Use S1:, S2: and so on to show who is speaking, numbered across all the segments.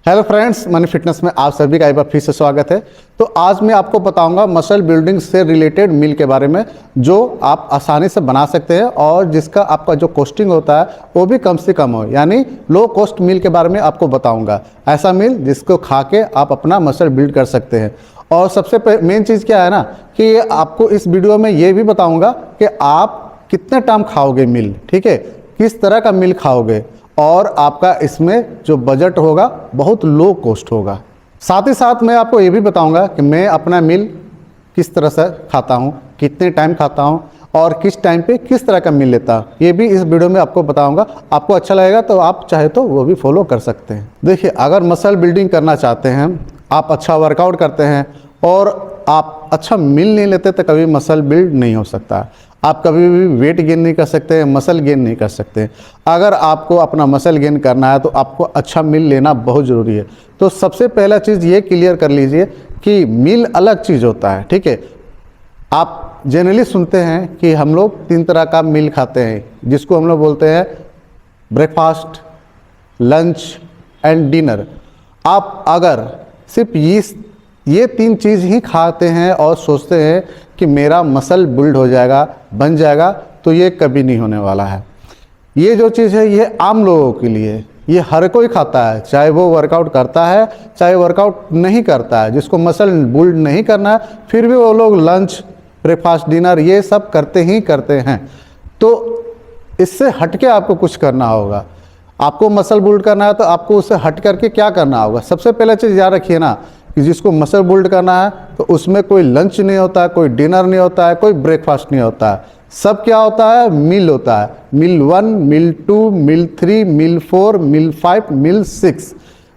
S1: Hello friends, money fitness में आप सभी का एक बार फिर से स्वागत है। तो आज मैं आपको बताऊंगा मसल बिल्डिंग से रिलेटेड मील के बारे में, जो आप आसानी से बना सकते हैं और जिसका आपका जो कॉस्टिंग होता है वो भी कम से कम हो, यानी लो कॉस्ट मील के बारे में आपको बताऊंगा। ऐसा मील जिसको खा के आप अपना मसल बिल्ड कर सकते हैं। और सबसे मेन चीज़ क्या है ना कि आपको इस वीडियो में ये भी बताऊँगा कि आप कितने टाइम खाओगे मील, ठीक है, किस तरह का मील खाओगे और आपका इसमें जो बजट होगा बहुत लो कॉस्ट होगा। साथ ही साथ मैं आपको ये भी बताऊंगा कि मैं अपना मील किस तरह से खाता हूँ, कितने टाइम खाता हूँ और किस टाइम पे किस तरह का मील लेता हूँ, ये भी इस वीडियो में आपको बताऊंगा। आपको अच्छा लगेगा तो आप चाहे तो वो भी फॉलो कर सकते हैं। देखिए, अगर मसल बिल्डिंग करना चाहते हैं, आप अच्छा वर्कआउट करते हैं और आप अच्छा मील नहीं लेते तो कभी मसल बिल्ड नहीं हो सकता। आप कभी भी वेट गेन नहीं कर सकते, मसल गेन नहीं कर सकते। अगर आपको अपना मसल गेन करना है तो आपको अच्छा मील लेना बहुत ज़रूरी है। तो सबसे पहला चीज़ ये क्लियर कर लीजिए कि मील अलग चीज़ होता है, ठीक है। आप जनरली सुनते हैं कि हम लोग 3 तरह का मील खाते हैं, जिसको हम लोग बोलते हैं ब्रेकफास्ट, लंच एंड डिनर। आप अगर सिर्फ ये 3 चीज़ ही खाते हैं और सोचते हैं कि मेरा मसल बिल्ड हो जाएगा, बन जाएगा, तो ये कभी नहीं होने वाला है। ये जो चीज़ है ये आम लोगों के लिए, ये हर कोई खाता है, चाहे वो वर्कआउट करता है चाहे वर्कआउट नहीं करता है। जिसको मसल बिल्ड नहीं करना है फिर भी वो लोग लंच, ब्रेकफास्ट, डिनर ये सब करते ही करते हैं। तो इससे हट के आपको कुछ करना होगा। आपको मसल बिल्ड करना है तो आपको उससे हट करके क्या करना होगा। सबसे पहले चीज़ याद रखिए ना कि जिसको मसल बिल्ड करना है तो उसमें कोई लंच नहीं होता है, कोई डिनर नहीं होता है, कोई ब्रेकफास्ट नहीं होता है। सब क्या होता है, मील होता है। मील 1, मील 2, मील 3, मील 4, मील 5, मील 6,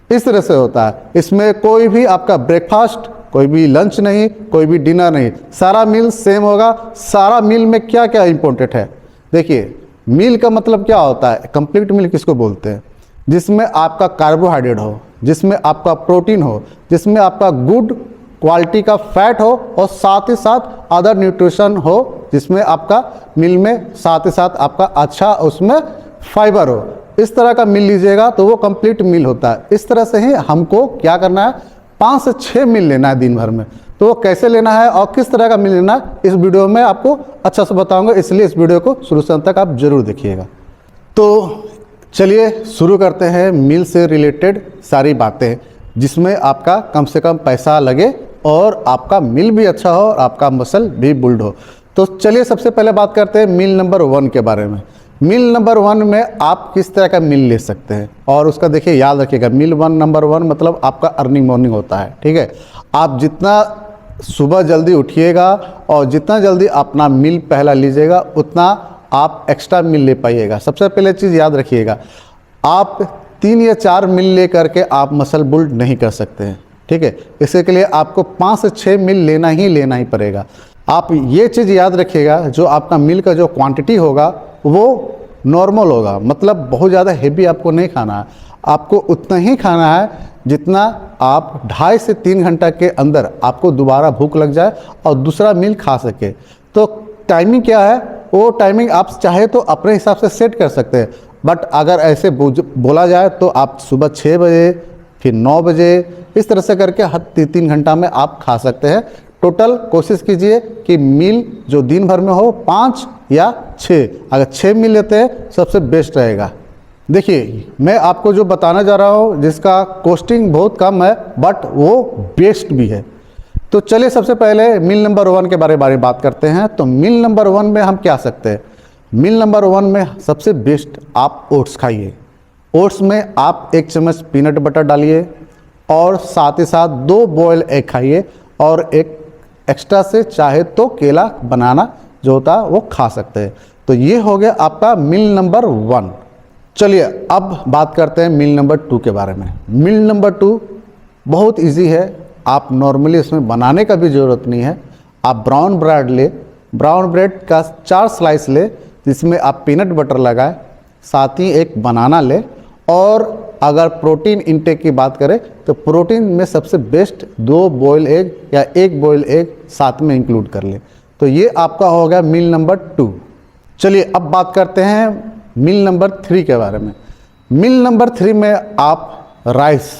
S1: इस तरह से होता है। इसमें कोई भी आपका ब्रेकफास्ट, कोई भी लंच नहीं, कोई भी डिनर नहीं, सारा मील सेम होगा। सारा मील में क्या क्या इंपॉर्टेंट है, देखिए। मील का मतलब क्या होता है, कंप्लीट मील किसको बोलते हैं, जिसमें आपका कार्बोहाइड्रेट हो, जिसमें आपका प्रोटीन हो, जिसमें आपका गुड क्वालिटी का फैट हो और साथ ही साथ अदर न्यूट्रिशन हो, जिसमें आपका मील में साथ ही साथ आपका अच्छा उसमें फाइबर हो। इस तरह का मील लीजिएगा तो वो कंप्लीट मील होता है। इस तरह से ही हमको क्या करना है, 5 से 6 मील लेना है दिन भर में। तो वो कैसे लेना है और किस तरह का मील लेना है इस वीडियो में आपको अच्छा से बताऊंगा, इसलिए इस वीडियो को शुरू से अंत तक आप जरूर देखिएगा। तो चलिए शुरू करते हैं मील से रिलेटेड सारी बातें, जिसमें आपका कम से कम पैसा लगे और आपका मील भी अच्छा हो और आपका मसल भी बिल्ड हो। तो चलिए सबसे पहले बात करते हैं मील नंबर 1 के बारे में। मील नंबर 1 में आप किस तरह का मील ले सकते हैं और उसका देखिए, याद रखिएगा, मील नंबर 1 मतलब आपका अर्निंग मॉर्निंग होता है, ठीक है। आप जितना सुबह जल्दी उठिएगा और जितना जल्दी अपना मील पहला लीजिएगा उतना आप एक्स्ट्रा मील ले पाइएगा। सबसे पहले चीज़ याद रखिएगा, आप 3 या 4 मील ले करके आप मसल बिल्ड नहीं कर सकते हैं, ठीक है। इसके लिए आपको 5 से 6 मील लेना ही पड़ेगा। आप ये चीज़ याद रखिएगा, जो आपका मील का जो क्वांटिटी होगा वो नॉर्मल होगा, मतलब बहुत ज़्यादा हेवी आपको नहीं खाना है। आपको उतना ही खाना है जितना आप 2.5 से 3 घंटा के अंदर आपको दोबारा भूख लग जाए और दूसरा मील खा सके। तो टाइमिंग क्या है, वो टाइमिंग आप चाहे तो अपने हिसाब से सेट कर सकते हैं। बट अगर ऐसे बोला जाए तो आप सुबह 6 बजे, फिर 9 बजे, इस तरह से करके हर 3 घंटा में आप खा सकते हैं। टोटल कोशिश कीजिए कि मील जो दिन भर में हो 5 या 6, अगर 6 मील लेते हैं सबसे बेस्ट रहेगा। देखिए, मैं आपको जो बताना जा रहा हूँ जिसका कॉस्टिंग बहुत कम है बट वो बेस्ट भी है। तो चलिए सबसे पहले मील नंबर 1 के बारे में बात करते हैं। तो मील नंबर 1 में हम क्या सकते हैं, मील नंबर 1 में सबसे बेस्ट आप ओट्स खाइए। ओट्स में आप 1 चम्मच पीनट बटर डालिए और साथ ही साथ 2 बॉयल एग खाइए और एक एक्स्ट्रा से चाहे तो केला, बनाना जो होता है वो खा सकते हैं। तो ये हो गया आपका मील नंबर 1। चलिए अब बात करते हैं मील नंबर 2 के बारे में। मील नंबर 2 बहुत इजी है, आप नॉर्मली इसमें बनाने का भी ज़रूरत नहीं है। आप ब्राउन ब्रेड ले, ब्राउन ब्रेड का 4 स्लाइस ले, जिसमें आप पीनट बटर लगाए, साथ ही एक बनाना ले। और अगर प्रोटीन इनटेक की बात करें तो प्रोटीन में सबसे बेस्ट 2 बॉयल एग या 1 बॉयल एग साथ में इंक्लूड कर ले। तो ये आपका हो गया मील नंबर 2। चलिए अब बात करते हैं मील नंबर 3 के बारे में। मील नंबर 3 में आप राइस,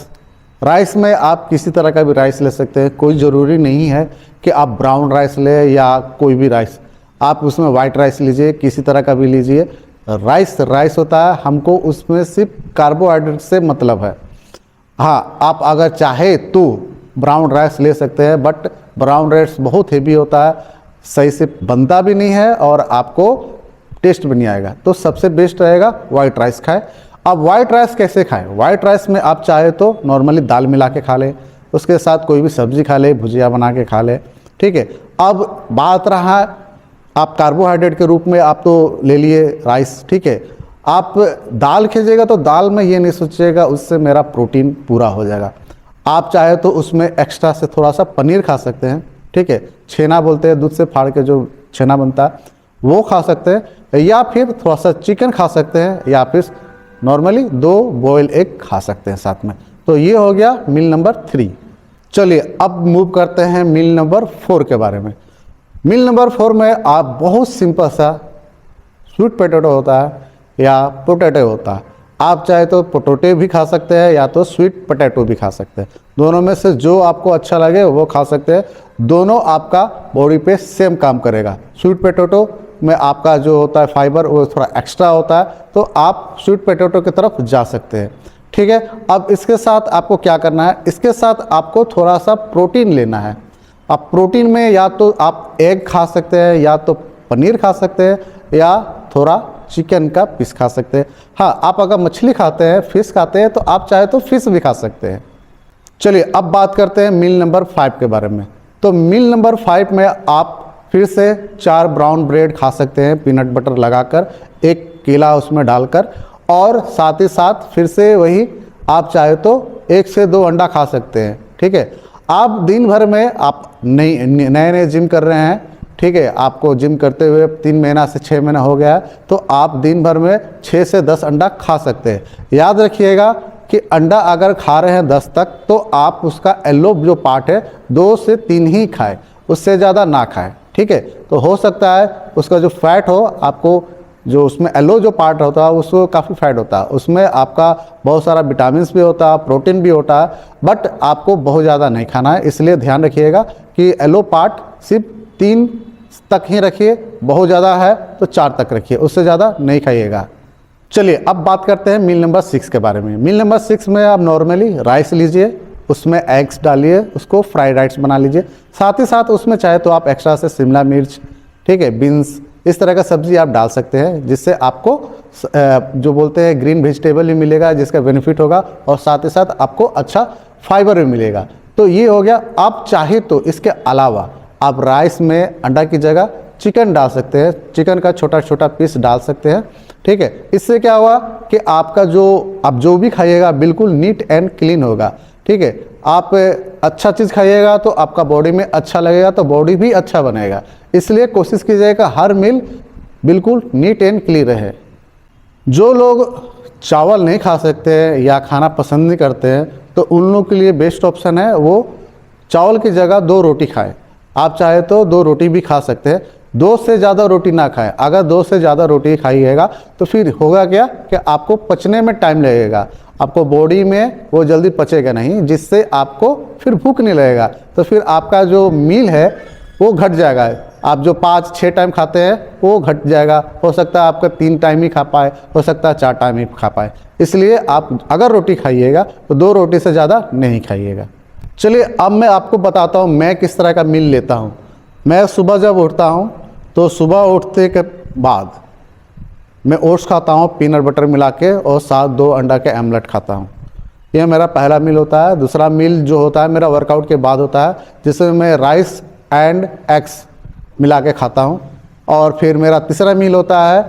S1: राइस में आप किसी तरह का भी राइस ले सकते हैं, कोई ज़रूरी नहीं है कि आप ब्राउन राइस ले या कोई भी राइस, आप उसमें वाइट राइस लीजिए, किसी तरह का भी लीजिए। राइस राइस होता है, हमको उसमें सिर्फ कार्बोहाइड्रेट से मतलब है। हाँ, आप अगर चाहे तो ब्राउन राइस ले सकते हैं, बट ब्राउन राइस बहुत हेवी होता है, सही से बनता भी नहीं है और आपको टेस्ट भी नहीं आएगा। तो सबसे बेस्ट रहेगा वाइट राइस खाएं। अब वाइट राइस कैसे खाएं? वाइट राइस में आप चाहे तो नॉर्मली दाल मिला के खा लें, उसके साथ कोई भी सब्जी खा ले, भुजिया बना के खा ले, ठीक है। अब बात रहा आप कार्बोहाइड्रेट के रूप में आप तो ले लिए राइस, ठीक है। आप दाल खींचेगा तो दाल में ये नहीं सोचिएगा उससे मेरा प्रोटीन पूरा हो जाएगा। आप चाहे तो उसमें एक्स्ट्रा से थोड़ा सा पनीर खा सकते हैं, ठीक है। छेना बोलते हैं, दूध से फाड़ के जो छेना बनता है वो खा सकते हैं, या फिर थोड़ा सा चिकन खा सकते हैं, या फिर नॉर्मली 2 बॉयल एग खा सकते हैं साथ में। तो ये हो गया मील नंबर 3। चलिए अब मूव करते हैं मील नंबर 4 के बारे में। मील नंबर 4 में आप बहुत सिंपल सा स्वीट पोटैटो होता है या पोटैटो होता है, आप चाहे तो पोटैटो भी खा सकते हैं या तो स्वीट पोटैटो भी खा सकते हैं। दोनों में से जो आपको अच्छा लगे वो खा सकते हैं। दोनों आपका बॉडी पे सेम काम करेगा। स्वीट पोटैटो में आपका जो होता है फाइबर वो थोड़ा एक्स्ट्रा होता है, तो आप स्वीट पोटैटो की तरफ जा सकते हैं, ठीक है। अब इसके साथ आपको क्या करना है, इसके साथ आपको थोड़ा सा प्रोटीन लेना है। अब प्रोटीन में या तो आप एग खा सकते हैं, या तो पनीर खा सकते हैं, या थोड़ा चिकन का पीस खा सकते हैं। हाँ, आप अगर मछली खाते हैं, फिश खाते हैं, तो आप चाहे तो फिश भी खा सकते हैं। चलिए अब बात करते हैं मील नंबर 5 के बारे में। तो मील नंबर 5 में आप फिर से 4 ब्राउन ब्रेड खा सकते हैं पीनट बटर लगाकर, 1 केला उसमें डालकर, और साथ ही साथ फिर से वही आप चाहे तो 1 से 2 अंडा खा सकते हैं, ठीक है। आप दिन भर में आप नए नए जिम कर रहे हैं, ठीक है, आपको जिम करते हुए 3 महीना से 6 महीना हो गया है, तो आप दिन भर में 6 से 10 अंडा खा सकते हैं। याद रखिएगा कि अंडा अगर खा रहे हैं 10 तक, तो आप उसका येलो जो पार्ट है 2 से 3 ही खाएं, उससे ज़्यादा ना खाएं, ठीक है। तो हो सकता है उसका जो फैट हो, आपको जो उसमें येलो जो पार्ट होता है उसको काफ़ी फैट होता है, उसमें आपका बहुत सारा विटामिन भी होता है, प्रोटीन भी होता है, बट आपको बहुत ज़्यादा नहीं खाना है। इसलिए ध्यान रखिएगा कि येलो पार्ट सिर्फ 3 तक ही रखिए, बहुत ज़्यादा है तो 4 तक रखिए, उससे ज़्यादा नहीं खाइएगा। चलिए अब बात करते हैं मील नंबर 6 के बारे में। मील नंबर 6 में आप नॉर्मली राइस लीजिए, उसमें एग्स डालिए, उसको फ्राइड राइस बना लीजिए। साथ ही साथ उसमें चाहे तो आप एक्स्ट्रा से शिमला मिर्च, ठीक है, बीन्स, इस तरह का सब्जी आप डाल सकते हैं, जिससे आपको जो बोलते हैं ग्रीन वेजिटेबल भी मिलेगा, जिसका बेनिफिट होगा, और साथ ही साथ आपको अच्छा फाइबर भी मिलेगा। तो ये हो गया। आप चाहे तो इसके अलावा आप राइस में अंडा की जगह चिकन डाल सकते हैं, चिकन का छोटा छोटा पीस डाल सकते हैं, ठीक है। इससे क्या हुआ कि आपका आप जो भी खाइएगा बिल्कुल नीट एंड क्लीन होगा, ठीक है। आप अच्छा चीज़ खाइएगा तो आपका बॉडी में अच्छा लगेगा, तो बॉडी भी अच्छा बनेगा। इसलिए कोशिश कीजिएगा हर मील बिल्कुल नीट एंड क्लीन रहे। जो लोग चावल नहीं खा सकते हैं या खाना पसंद नहीं करते हैं, तो उन लोगों के लिए बेस्ट ऑप्शन है वो चावल की जगह 2 रोटी खाएं। आप चाहे तो 2 रोटी भी खा सकते हैं, 2 से ज़्यादा रोटी ना खाएं। अगर 2 से ज़्यादा रोटी खाइएगा तो फिर होगा क्या कि आपको पचने में टाइम लगेगा, आपको बॉडी में वो जल्दी पचेगा नहीं, जिससे आपको फिर भूख नहीं लगेगा। तो फिर आपका जो मील है वो घट जाएगा। आप जो 5-6 टाइम खाते हैं वो घट जाएगा। हो सकता है आपका 3 टाइम ही खा पाए, हो सकता है 4 टाइम ही खा पाए। इसलिए आप अगर रोटी खाइएगा तो 2 रोटी से ज़्यादा नहीं खाइएगा। चलिए अब मैं आपको बताता हूँ मैं किस तरह का मील लेता हूँ। मैं सुबह जब उठता हूँ तो सुबह उठते के बाद मैं ओट्स खाता हूँ पीनट बटर मिला के, और साथ 2 अंडा के आमलेट खाता हूँ। यह मेरा पहला मील होता है। दूसरा मील जो होता है मेरा वर्कआउट के बाद होता है, जिसमें मैं राइस एंड एग्स मिला के खाता हूँ। और फिर मेरा तीसरा मील होता है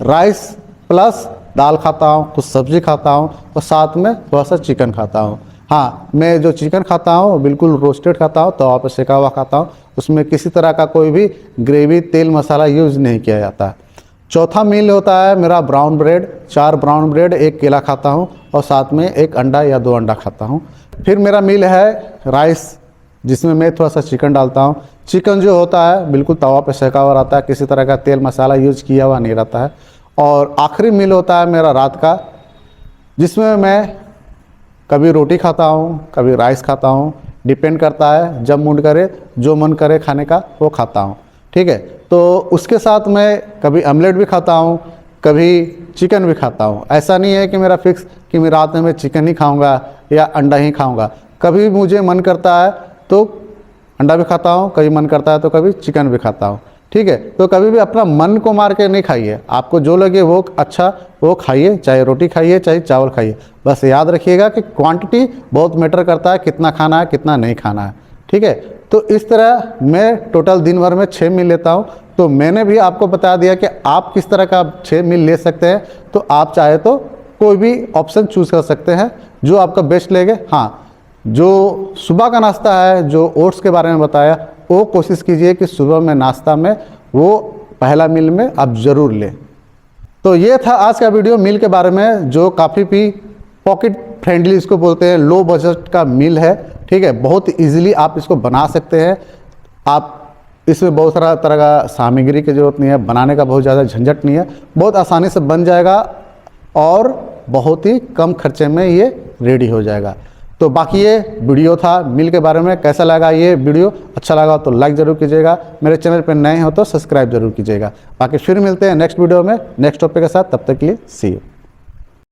S1: राइस प्लस दाल खाता हूँ, कुछ सब्जी खाता हूँ, और साथ में थोड़ा सा चिकन खाता हूँ। हाँ, मैं जो चिकन खाता हूँ बिल्कुल रोस्टेड खाता हूँ, तवा पे सेका हुआ खाता हूँ, उसमें किसी तरह का कोई भी ग्रेवी तेल मसाला यूज़ नहीं किया जाता है। चौथा मील होता है मेरा ब्राउन ब्रेड, 4 ब्राउन ब्रेड, 1 केला खाता हूँ, और साथ में 1 अंडा या 2 अंडा खाता हूँ। फिर मेरा मील है राइस, जिसमें मैं थोड़ा सा चिकन डालता हूँ। चिकन जो होता है बिल्कुल तवा पे सेका हुआ रहता है, किसी तरह का तेल मसाला यूज किया हुआ नहीं रहता है। और आखिरी मील होता है मेरा रात का, जिसमें मैं कभी रोटी खाता हूँ, कभी राइस खाता हूँ, डिपेंड करता है, जब मूड करे जो मन करे खाने का वो खाता हूँ। ठीक है, तो उसके साथ मैं कभी ऑमलेट भी खाता हूँ, कभी चिकन भी खाता हूँ। ऐसा नहीं है कि मेरा फिक्स कि मैं रात में चिकन ही खाऊंगा या अंडा ही खाऊंगा। कभी मुझे मन करता है तो अंडा भी खाता हूँ, कभी मन करता है तो कभी चिकन भी खाता हूँ। ठीक है, तो कभी भी अपना मन को मार के नहीं खाइए, आपको जो लगे वो अच्छा वो खाइए, चाहे रोटी खाइए चाहे चावल खाइए। बस याद रखिएगा कि क्वांटिटी बहुत मैटर करता है, कितना खाना है कितना नहीं खाना है। ठीक है, तो इस तरह मैं टोटल दिन भर में 6 मील लेता हूँ। तो मैंने भी आपको बता दिया कि आप किस तरह का 6 मील ले सकते हैं। तो आप चाहे तो कोई भी ऑप्शन चूज़ कर सकते हैं जो आपका बेस्ट लगे। हाँ, जो सुबह का नाश्ता है, जो ओट्स के बारे में बताया, वो कोशिश कीजिए कि सुबह में नाश्ता में वो पहला मील में आप ज़रूर लें। तो ये था आज का वीडियो मील के बारे में, जो काफ़ी भी पॉकेट फ्रेंडली इसको बोलते हैं, लो बजट का मील है। ठीक है, बहुत इजीली आप इसको बना सकते हैं। आप इसमें बहुत सारा तरह का सामग्री की ज़रूरत नहीं है, बनाने का बहुत ज़्यादा झंझट नहीं है, बहुत आसानी से बन जाएगा और बहुत ही कम खर्चे में ये रेडी हो जाएगा। तो बाकी ये वीडियो था मील के बारे में। कैसा लगा ये वीडियो? अच्छा लगा तो लाइक ज़रूर कीजिएगा, मेरे चैनल पर नए हो तो सब्सक्राइब जरूर कीजिएगा। बाकी फिर मिलते हैं नेक्स्ट वीडियो में नेक्स्ट टॉपिक के साथ। तब तक के लिए सी यू।